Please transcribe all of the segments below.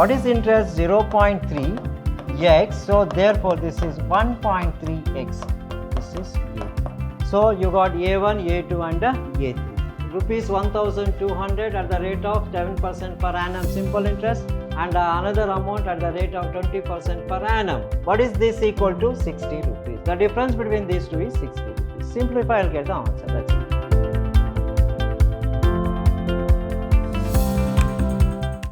What is interest? 0.3 x. So therefore this is 1.3x. This is A. So you got A1, A2 and A3. Rupees 1200 at the rate of 7% per annum simple interest, and another amount at the rate of 20% per annum. What is this equal to? 60 rupees. The difference between these two is 60 rupees. Simplify, I'll get the answer. That's it.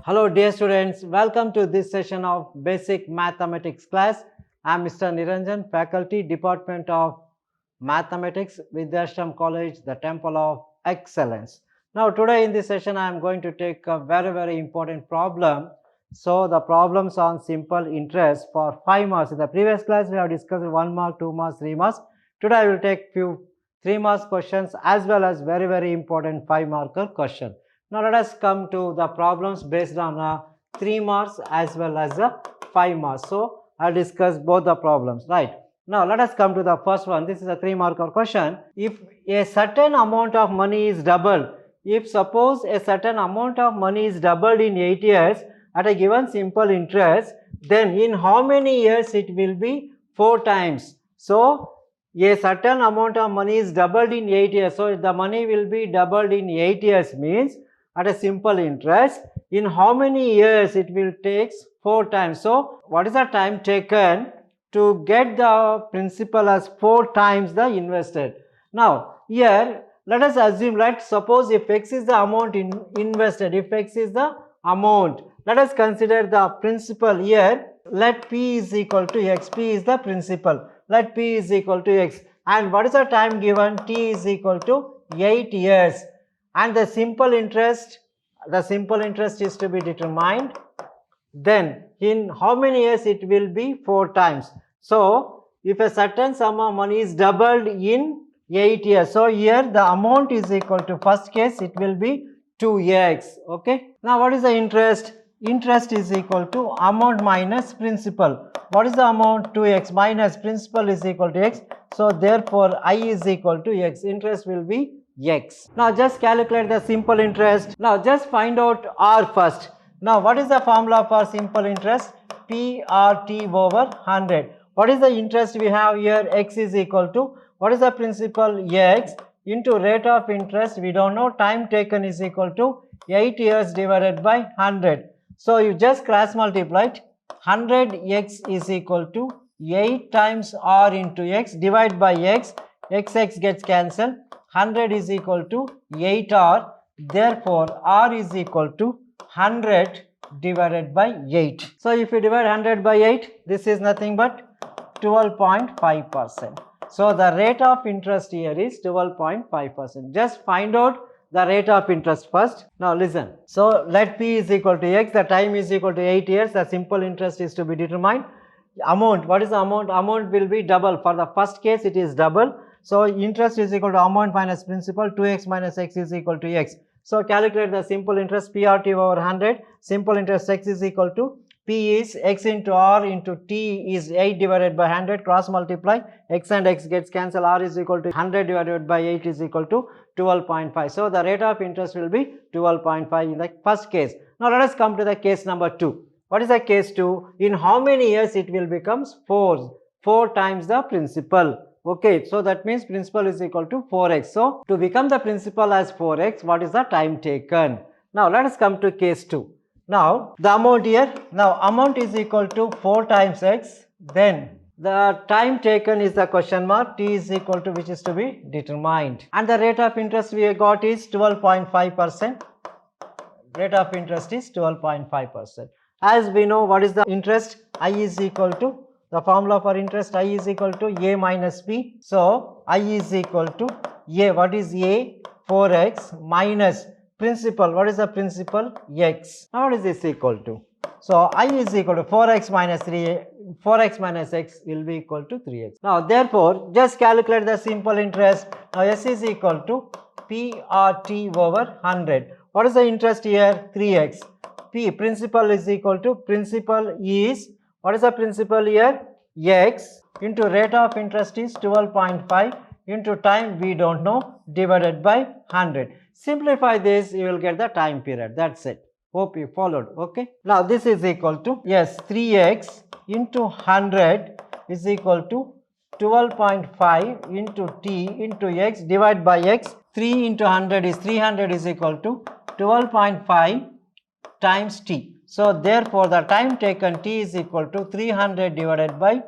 Hello dear students, welcome to this session of basic mathematics class. I am Mr. Niranjan, faculty, Department of Mathematics, Vidhyaashram College, the Temple of Excellence. Now today in this session I am going to take a very important problem. So the problems on simple interest for 5 marks. In the previous class we have discussed 1 mark, 2 marks, 3 marks. Today I will take few 3 marks questions as well as very important 5 marker question. Now let us come to the problems based on 3 marks as well as 5 marks. So I will discuss both the problems, right? Now let us come to the first one. This is a 3 marker question. If a certain amount of money is doubled, if suppose a certain amount of money is doubled in 8 years at a given simple interest, then in how many years it will be 4 times? So a certain amount of money is doubled in 8 years. So the money will be doubled in 8 years means at a simple interest, in how many years it will take 4 times. So what is the time taken to get the principal as 4 times the invested? Now here let us assume, let's suppose if x is the amount invested, if x is the amount, let us consider the principal here. Let p is equal to x, p is the principal, let p is equal to x, and what is the time given? T is equal to 8 years, and the simple interest is to be determined. Then in how many years it will be? 4 times. So if a certain sum of money is doubled in 8 years, so here the amount is equal to, first case it will be 2x. Okay. Now what is the interest? Interest is equal to amount minus principal. What is the amount? 2x minus principal is equal to x. So therefore I is equal to x. Interest will be x. Now just calculate the simple interest. Now just find out R first. Now what is the formula for simple interest? PRT over 100. What is the interest we have here? X is equal to, what is the principal? X into rate of interest, we don't know, time taken is equal to 8 years divided by 100. So you just cross multiply it. 100x is equal to 8 times R into x, divide by x, x gets cancelled. 100 is equal to 8R. Therefore R is equal to 100 divided by 8. So if you divide 100 by 8, this is nothing but 12.5%. So the rate of interest here is 12.5%. Just find out the rate of interest first. Now listen. So let p is equal to x, the time is equal to 8 years, the simple interest is to be determined. Amount, what is the amount? Amount will be double. For the first case it is double. So interest is equal to amount minus principal, 2x minus x is equal to x. So calculate the simple interest, PRT over 100. Simple interest x is equal to, P is x into R into T is 8 divided by 100, cross multiply, x and x gets cancelled, R is equal to 100 divided by 8 is equal to 12.5. So the rate of interest will be 12.5 in the first case. Now let us come to the case number 2. What is the case 2? In how many years it will becomes 4 times the principal. Okay, so that means principal is equal to 4x. So to become the principal as 4x, what is the time taken? Now let us come to case 2. Now the amount here, now amount is equal to 4 times x, then the time taken is the question mark, t is equal to, which is to be determined, and the rate of interest we got is 12.5%. Rate of interest is 12.5%. As we know, what is the interest? I is equal to, the formula for interest, I is equal to A minus P. So I is equal to A, what is A? 4x minus principal, what is the principal? X. Now what is this equal to? So I is equal to 4x minus 3, 4x minus x will be equal to 3x. Now therefore just calculate the simple interest. Now S is equal to PRT over 100. What is the interest here? 3x. P, principal is equal to, principal is, what is the principal here? X into rate of interest is 12.5 into time we don't know, divided by 100. Simplify this, you will get the time period. That's it. Hope you followed. Okay. Now this is equal to, yes, 3x into 100 is equal to 12.5 into t into x divided by x. 3 into 100 is 300 is equal to 12.5 times t. So therefore the time taken t is equal to 300 divided by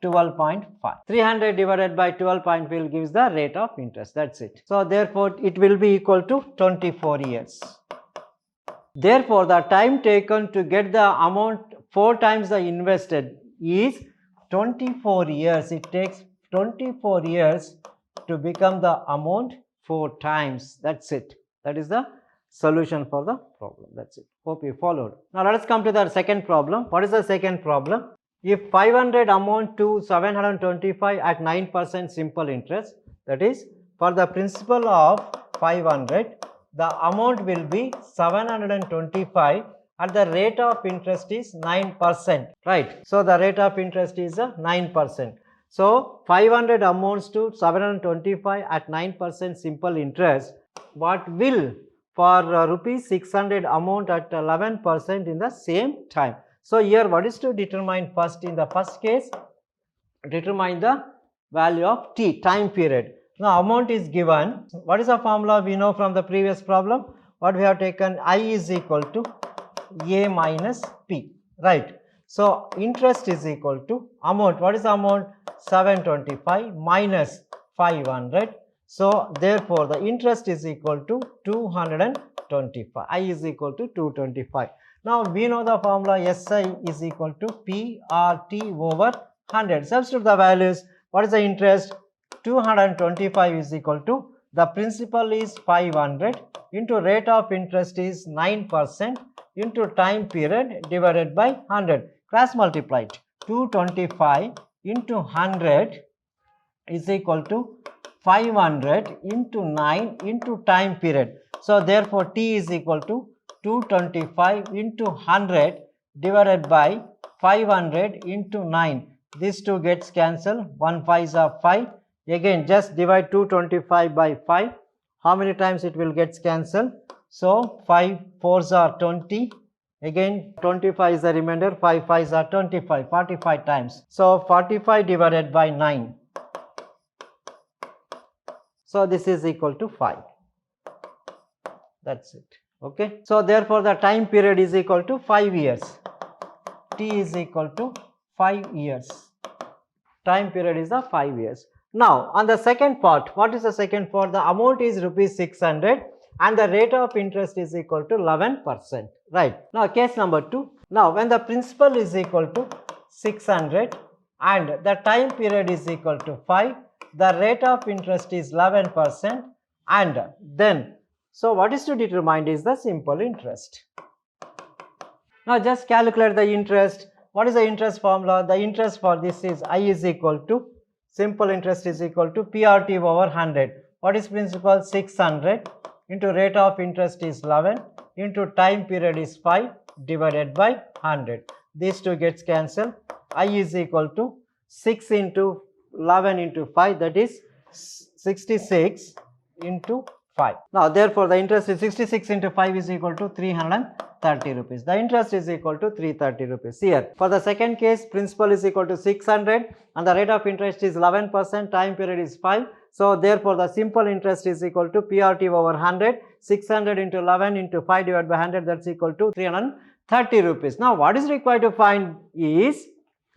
12.5. 300 divided by 12.5 will gives the rate of interest. That's it. So therefore it will be equal to 24 years. Therefore the time taken to get the amount 4 times the invested is 24 years. It takes 24 years to become the amount 4 times. That's it. That is the solution for the problem. That's it. Hope you followed. Now let us come to the second problem. What is the second problem? If 500 amount to 725 at 9% simple interest, that is for the principal of 500, the amount will be 725 at the rate of interest is 9%, right? So the rate of interest is 9%. So 500 amounts to 725 at 9% simple interest. What will for rupees 600 amount at 11% in the same time? So here what is to determine first? In the first case, determine the value of t, time period. Now amount is given. What is the formula? We know from the previous problem. What we have taken, I is equal to a minus p, right? So interest is equal to amount. What is the amount? 725 minus 500. So therefore the interest is equal to 225. I is equal to 225. Now we know the formula, SI is equal to PRT over 100. Substitute the values. What is the interest? 225 is equal to, the principal is 500 into rate of interest is 9% into time period divided by 100. Cross multiplied. 225 into 100 is equal to 500 into 9 into time period. So therefore t is equal to 225 into 100 divided by 500 into 9. These two gets cancelled. 1 5s are 5. Again just divide 225 by 5. How many times it will get cancelled? So 5 4s are 20. Again 25 is the remainder. 5 5s are 25. 45 times. So 45 divided by 9. So this is equal to 5. That's it. Okay. So therefore the time period is equal to 5 years. T is equal to 5 years. Time period is the 5 years. Now on the second part, what is the second part? The amount is rupees 600 and the rate of interest is equal to 11%. Right. Now case number 2. Now when the principal is equal to 600 and the time period is equal to 5, the rate of interest is 11%, and then so what is to determine is the simple interest. Now just calculate the interest. What is the interest formula? The interest for this is I is equal to, simple interest is equal to PRT over 100. What is principal? 600 into rate of interest is 11 into time period is 5 divided by 100. These two gets cancelled. I is equal to 6 into 11 into 5, that is 66 into 5. Now therefore the interest is 66 into 5 is equal to 330 rupees. The interest is equal to 330 rupees. Here for the second case, principal is equal to 600 and the rate of interest is 11%, time period is 5. So therefore the simple interest is equal to PRT over 100, 600 into 11 into 5 divided by 100, that's equal to 330 rupees. Now what is required to find is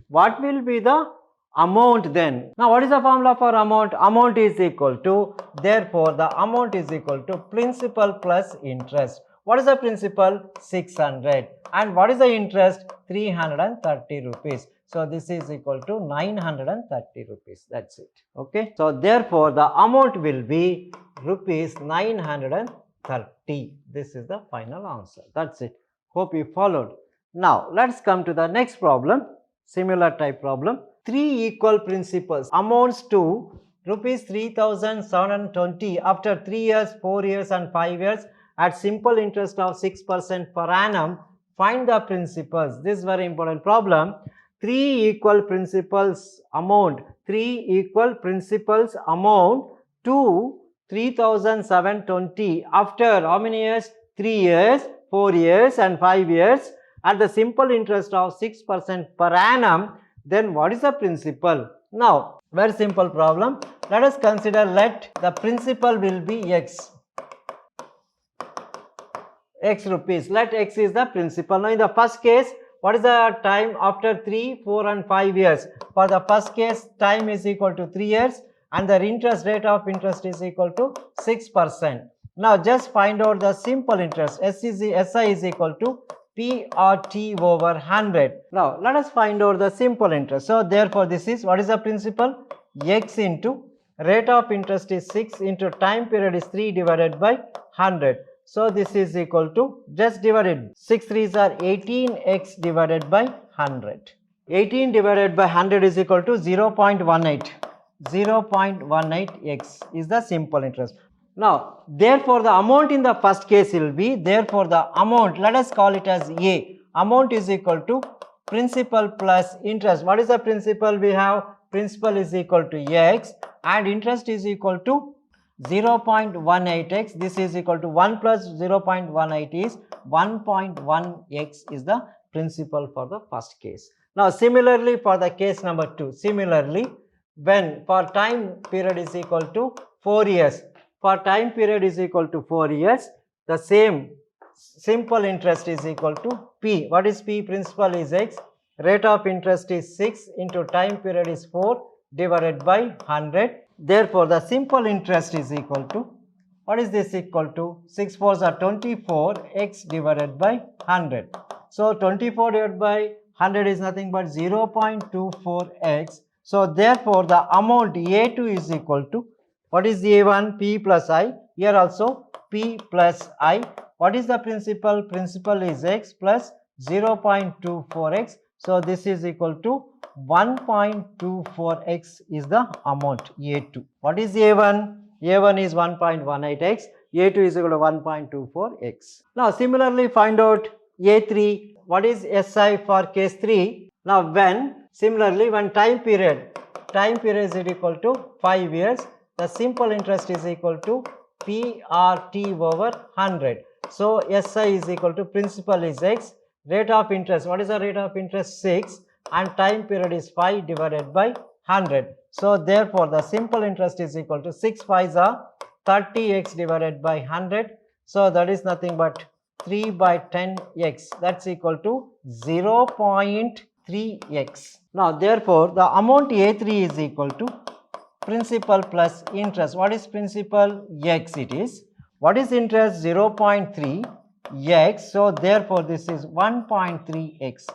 what will be the amount then. Now what is the formula for amount? Amount is equal to, therefore the amount is equal to principal plus interest. What is the principal? 600. And what is the interest? 330 rupees. So this is equal to 930 rupees. That's it. Okay. So therefore the amount will be rupees 930. This is the final answer. That's it. Hope you followed. Now let's come to the next problem. Similar type problem. 3 equal principals amounts to rupees 3,720 after 3 years, 4 years and 5 years at simple interest of 6% per annum. Find the principals. This is very important problem. 3 equal principals amount. 3 equal principals amount to 3,720 after how many years? 3 years, 4 years and 5 years at the simple interest of 6% per annum, then what is the principal? Now, very simple problem. Let us consider, let the principal will be x rupees. Let x is the principal. Now, in the first case, what is the time after 3, 4 and 5 years? For the first case, time is equal to 3 years and the interest rate of interest is equal to 6%. Now, just find out the simple interest. SI is equal to PRT over 100. Now, let us find out the simple interest. So, therefore, this is, what is the principal? X into rate of interest is 6 into time period is 3 divided by 100. So, this is equal to, just divided, 6 3s are 18x divided by 100. 18 divided by 100 is equal to 0.18. 0.18x is the simple interest. Now, therefore, the amount in the first case will be, therefore, the amount, let us call it as A. Amount is equal to principal plus interest. What is the principal we have? Principal is equal to x and interest is equal to 0.18x. This is equal to 1 plus 0.18 is 1.1x is the principal for the first case. Now, similarly for the case number 2, similarly when for time period is equal to 4 years, for time period is equal to 4 years, the same simple interest is equal to P. What is P? Principal is x, rate of interest is 6 into time period is 4 divided by 100. Therefore, the simple interest is equal to, what is this equal to? 6 4s are 24, x divided by 100. So, 24 divided by 100 is nothing but 0.24x. So, therefore, the amount A2 is equal to, what is A1? P plus I. Here also P plus I. What is the principal? Principal is x plus 0.24x. So, this is equal to 1.24x is the amount A2. What is A1? A1 is 1.18x. A2 is equal to 1.24x. Now, similarly find out A3. What is SI for case 3? Now, when similarly when time period is equal to 5 years, the simple interest is equal to PRT over 100. So, SI is equal to principal is x, rate of interest, what is the rate of interest? 6 and time period is 5 divided by 100. So, therefore, the simple interest is equal to 6 5s are 30x divided by 100. So, that is nothing but 3 by 10x, that is equal to 0.3x. Now, therefore, the amount A3 is equal to principal plus interest. What is principal? X it is. What is interest? 0.3 x. So, therefore, this is 1.3x.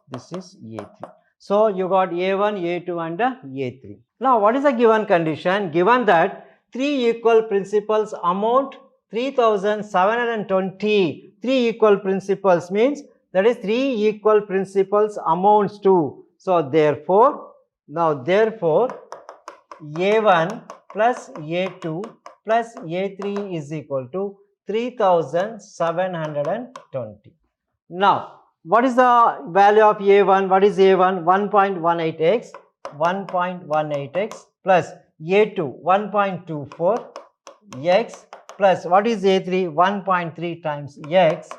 This is A3. So, you got A1, A2 and A3. Now, what is the given condition? Given that 3 equal principals amount 3720. 3 equal principals means that is 3 equal principals amounts to. So, therefore, now therefore, A1 plus A2 plus A3 is equal to 3720. Now, what is the value of A1? What is A1? 1.18x, 1.18x plus A2 1.24x plus what is A3? 1.3 times x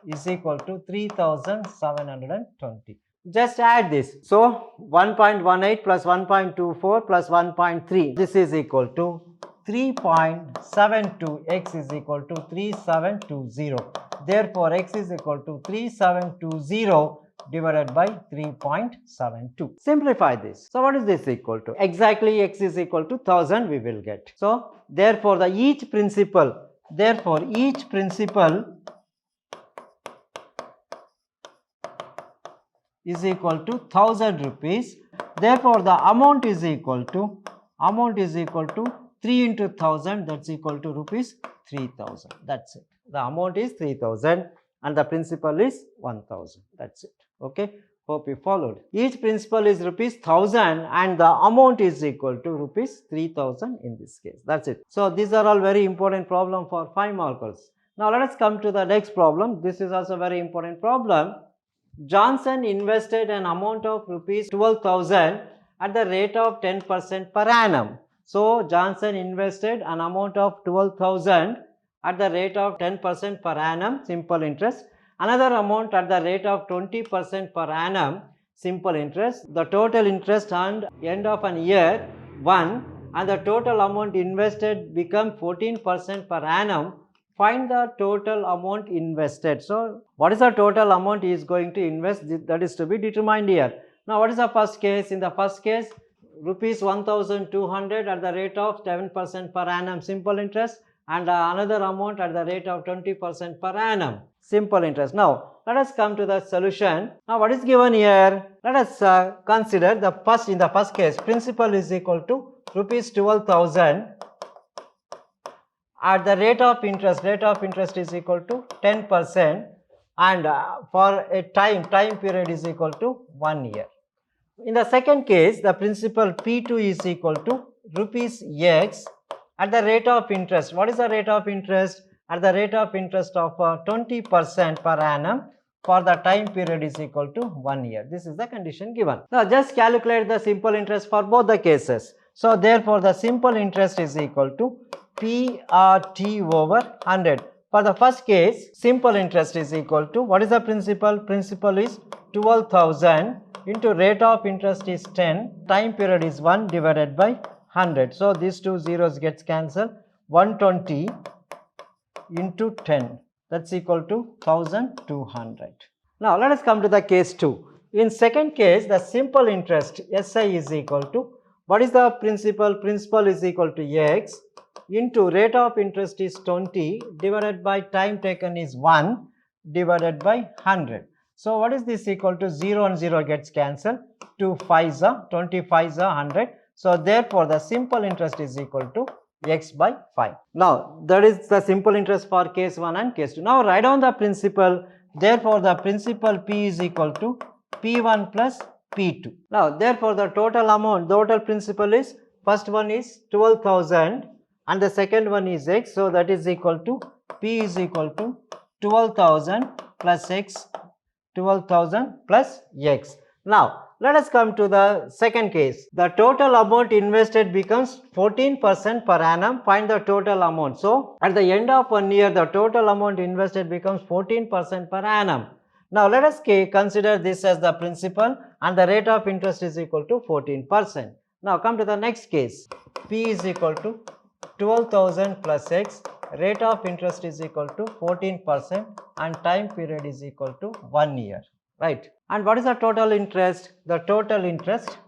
is equal to 3720. Just add this. So, 1.18 plus 1.24 plus 1.3, this is equal to 3.72, x is equal to 3720. Therefore, x is equal to 3720 divided by 3.72. Simplify this. So, what is this equal to? Exactly x is equal to 1000 we will get. So, therefore, each principal is equal to 1000 rupees. Therefore, the amount is equal to 3 into 1000, that's equal to rupees 3000. That's it. The amount is 3000 and the principal is 1000. That's it. Okay. Hope you followed. Each principal is rupees 1000 and the amount is equal to rupees 3000 in this case. That's it. So, these are all very important problem for 5 markers. Now, let us come to the next problem. This is also a very important problem. Johnson invested an amount of rupees 12,000 at the rate of 10% per annum. So, Johnson invested an amount of 12,000 at the rate of 10% per annum simple interest, another amount at the rate of 20% per annum simple interest. The total interest earned end of an year 1 and the total amount invested become 14% per annum. Find the total amount invested. So, what is the total amount he is going to invest? That is to be determined here. Now, what is the first case? In the first case, rupees 1200 at the rate of 7% per annum simple interest and another amount at the rate of 20% per annum simple interest. Now, let us come to the solution. Now, what is given here? Let us consider in the first case, principal is equal to rupees 12,000 at the rate of interest is equal to 10% and for a time period is equal to 1 year. In the second case, the principal P2 is equal to rupees X at the rate of interest. What is the rate of interest? At the rate of interest of 20% per annum for the time period is equal to 1 year. This is the condition given. Now, just calculate the simple interest for both the cases. So, therefore, the simple interest is equal to PRT over 100. For the first case, simple interest is equal to, what is the principal? Principal is 12,000 into rate of interest is 10, time period is 1 divided by 100. So, these two zeros gets cancelled. 120 into 10, that's equal to 1200. Now, let us come to the case 2. In second case, the simple interest SI is equal to, what is the principal? Principal is equal to X into rate of interest is 20 divided by time taken is 1 divided by 100. So, what is this equal to? 0 and 0 gets cancelled. 2 5s are 25s are 100. So, therefore, the simple interest is equal to X by 5. Now, that is the simple interest for case 1 and case 2. Now, write down the principal. Therefore, the principal P is equal to P1 plus P2. Now, therefore, the total amount, the total principal is, first one is 12,000 and the second one is X. So, that is equal to P is equal to 12,000 plus X, 12,000 plus X. Now, let us come to the second case. The total amount invested becomes 14% per annum. Find the total amount. So, at the end of 1 year, the total amount invested becomes 14% per annum. Now, let us consider this as the principal and the rate of interest is equal to 14%. Now, come to the next case. P is equal to 12,000 plus X, rate of interest is equal to 14% and time period is equal to 1 year, right? And what is the total interest? The total interest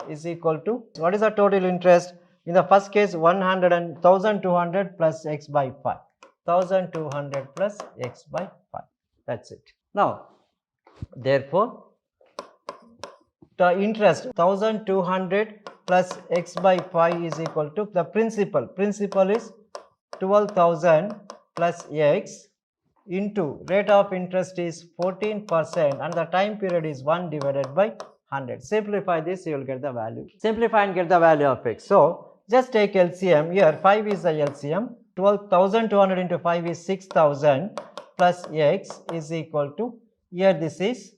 is equal to, what is the total interest? In the first case, 1,200 plus X by 5. 1,200 plus X by 5. That's it. Now, therefore, the interest 1,200 plus X by 5 is equal to the principal. Principal is 12,000 plus X into rate of interest is 14% and the time period is 1 divided by 100. Simplify this, you will get the value. Simplify and get the value of X. So, just take LCM. Here 5 is the LCM. 12,200 into 5 is 6,000 plus X is equal to, here this is,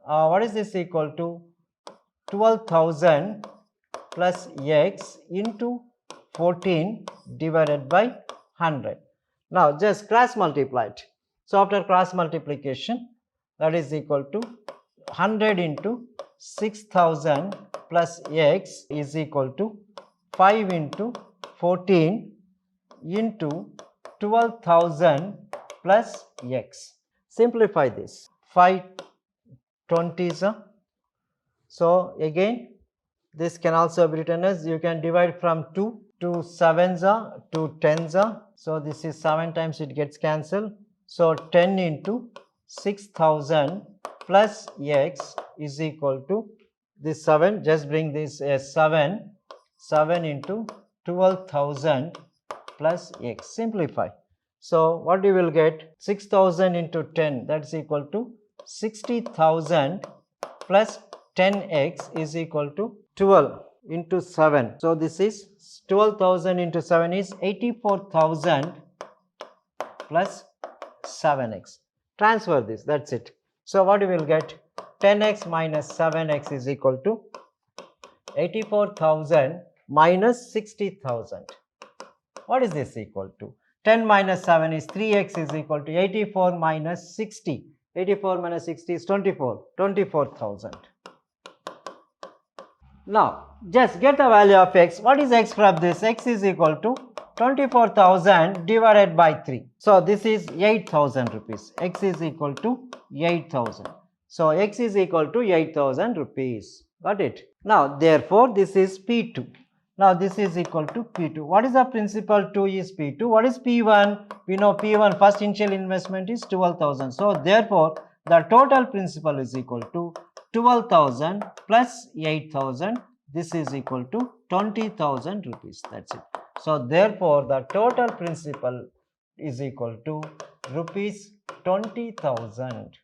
what is this equal to? 12,000 plus X into 14 divided by 100. Now, just cross multiply it. So, after cross multiplication, that is equal to 100 into 6,000 plus X is equal to 5 into 14 into 12,000 plus X. Simplify this. 5 20s. So, again this can also be written as, you can divide from 2 to 7s to 10s. So, this is 7 times it gets cancelled. So, 10 into 6,000 plus X is equal to this 7, just bring this as 7 into 12,000 plus X. Simplify. So, what you will get? 6,000 into 10, that is equal to 60,000 plus 10x is equal to 12 into 7. So, this is 12,000 into 7 is 84,000 plus 7x. Transfer this, that is it. So, what you will get? 10x minus 7x is equal to 84,000 minus 60,000. What is this equal to? 10 minus 7 is 3x is equal to 84 minus 60. 84 minus 60 is 24,000. Now, just get the value of x. What is x from this? X is equal to 24,000 divided by 3. So, this is 8,000 rupees. X is equal to 8,000. So, x is equal to 8,000 rupees. Got it? Now, therefore, this is P2. Now, this is equal to P2. What is the principal? 2 is P2. What is P1? We know P1 first initial investment is 12,000. So, therefore, the total principal is equal to 12,000 plus 8,000. This is equal to 20,000 rupees. That's it. So, therefore, the total principal is equal to rupees 20,000.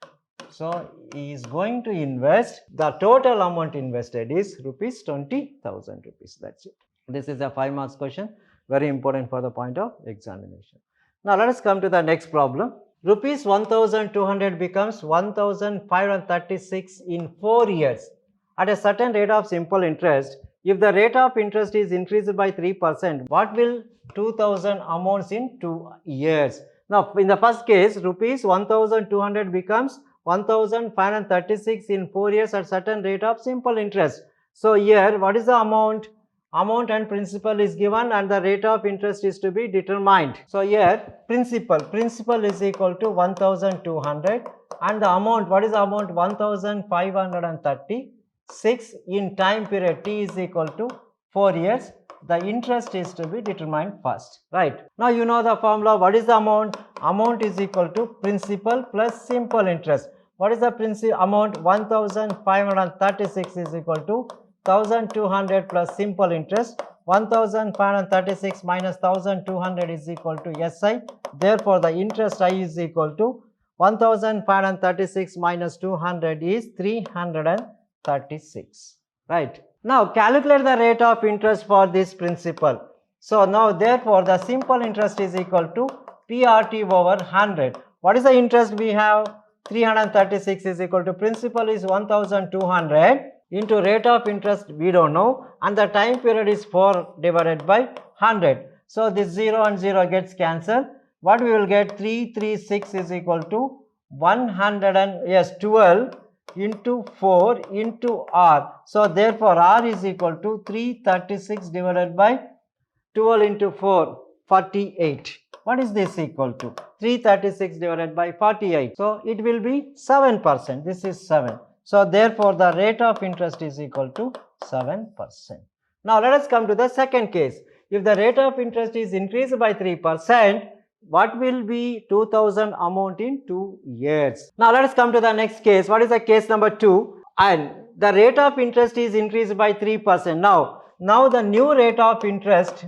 So, he is going to invest, the total amount invested is rupees 20,000 rupees. That's it. This is a 5 marks question, very important for the point of examination. Now, let us come to the next problem. Rupees 1,200 becomes 1,536 in 4 years at a certain rate of simple interest. If the rate of interest is increased by 3%, what will 2,000 amounts in 2 years? Now, in the first case, rupees 1,200 becomes 1,536 in 4 years at certain rate of simple interest. So, here what is the amount? Amount and principal is given and the rate of interest is to be determined. So, here principal is equal to 1,200 and the amount, what is the amount? 1,536 in time period t is equal to 4 years. The interest is to be determined first, right? Now, you know the formula. What is the amount? Amount is equal to principal plus simple interest. What is the principal amount? 1,536 is equal to 1,200 plus simple interest. 1,536 minus 1,200 is equal to SI. Therefore, the interest I is equal to 1,536 minus 200 is 336, right? Now, calculate the rate of interest for this principal. So, now therefore, the simple interest is equal to PRT over 100. What is the interest we have? 336 is equal to principal is 1,200 into rate of interest we don't know and the time period is 4 divided by 100. So, this 0 and 0 gets cancelled. What we will get? 336 is equal to 12 into 4 into R. So, therefore, R is equal to 336 divided by 12 into 4, 48. What is this equal to? 336 divided by 48. So, it will be 7%. This is 7. So, therefore, the rate of interest is equal to 7%. Now, let us come to the second case. If the rate of interest is increased by 3%, what will be 2,000 amount in 2 years? Now, let us come to the next case. What is the case number 2? And the rate of interest is increased by 3%. Now the new rate of interest,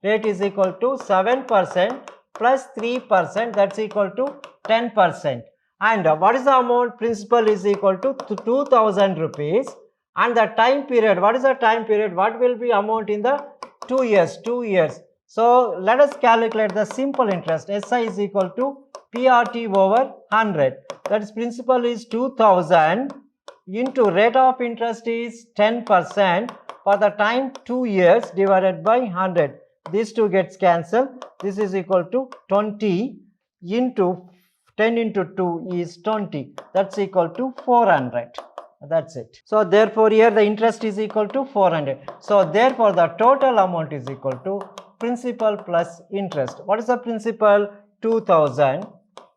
rate is equal to 7% plus 3%, that's equal to 10%. And what is the amount? Principal is equal to 2,000 rupees. And the time period, what is the time period? What will be amount in the 2 years? 2 years. So, let us calculate the simple interest. SI is equal to PRT over 100. That is, principal is 2,000 into rate of interest is 10% for the time 2 years divided by 100. These two gets cancelled. This is equal to 20 into 10 into 2 is 20. That's equal to 400. That's it. So, therefore, here the interest is equal to 400. So, therefore, the total amount is equal to principal plus interest. What is the principal? 2,000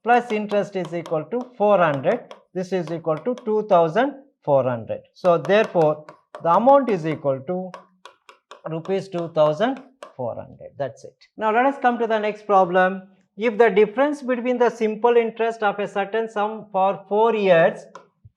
plus interest is equal to 400. This is equal to 2,400. So, therefore, the amount is equal to rupees 2,400. That's it. Now, let us come to the next problem. If the difference between the simple interest of a certain sum for 4 years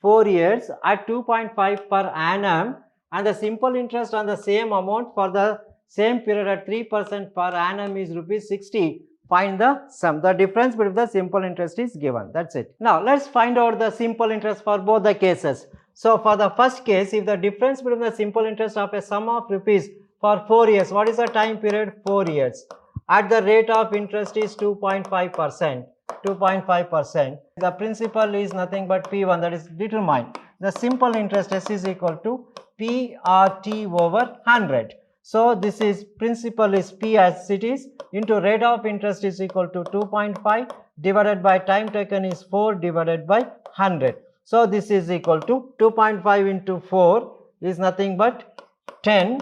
at 2.5 per annum and the simple interest on the same amount for the same period at 3% per annum is rupees 60. Find the sum. The difference between the simple interest is given. That's it. Now, let's find out the simple interest for both the cases. So, for the first case, if the difference between the simple interest of a sum of rupees for 4 years, what is the time period? 4 years. At the rate of interest is 2.5%. 2.5%. The principal is nothing but P1, that is determined. The simple interest S is equal to PRT over 100. So this is principal is P as it is into rate of interest is equal to 2.5 divided by time taken is 4 divided by 100. So this is equal to 2.5 into 4 is nothing but 10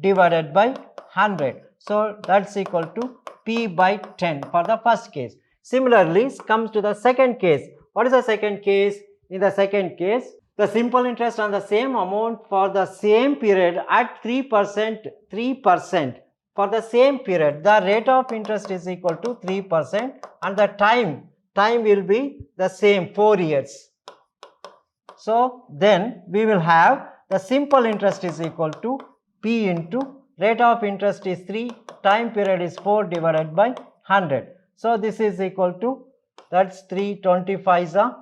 divided by 100. So that's equal to P by 10 for the first case. Similarly, comes to the second case. What is the second case? In the second case, the simple interest on the same amount for the same period at 3% for the same period. The rate of interest is equal to 3% and the time will be the same 4 years. So then we will have the simple interest is equal to P into rate of interest is 3, time period is 4 divided by 100. So this is equal to, that's 325s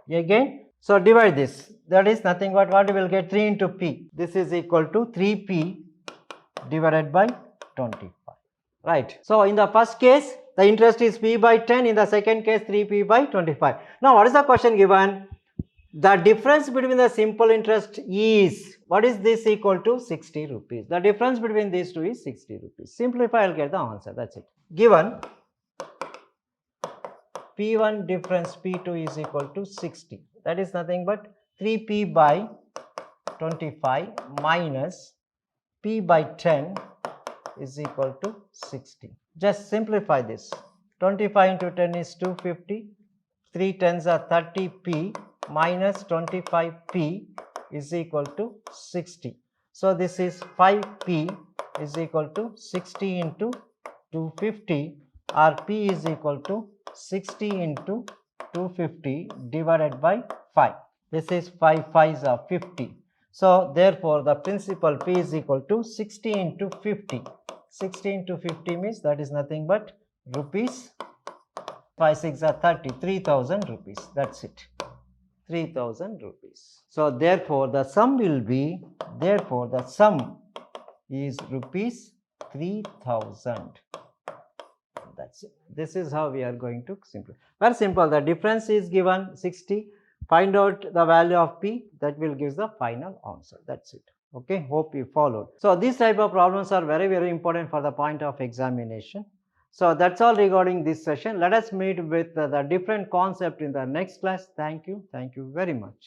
again. So divide this, that is nothing but what we will get 3 into P. This is equal to 3P divided by 25. Right. So in the first case, the interest is P by 10. In the second case, 3P by 25. Now what is the question given? The difference between the simple interest is, what is this equal to? 60 rupees. The difference between these two is 60 rupees. Simplify, I will get the answer. That's it. Given P1 difference P2 is equal to 60. That is nothing but 3P by 25 minus P by 10 is equal to 60. Just simplify this. 25 into 10 is 250. 3 tens are 30P minus 25P is equal to 60. So this is 5P is equal to 60 into 250, or P is equal to 60 into 250 divided by 5. This is 5 5s are 50. So therefore the principal P is equal to 60 into 50. 60 into 50 means that is nothing but rupees. 5 6 are 30, 3000 rupees. That's it. 3000 rupees. So therefore the sum will be, therefore the sum is rupees 3000. That's it. This is how we are going to simplify. Very simple. The difference is given 60. Find out the value of P, that will give the final answer. That's it. Okay, hope you followed. So these type of problems are very, very important for the point of examination. So that's all regarding this session. Let us meet with the different concept in the next class. Thank you very much.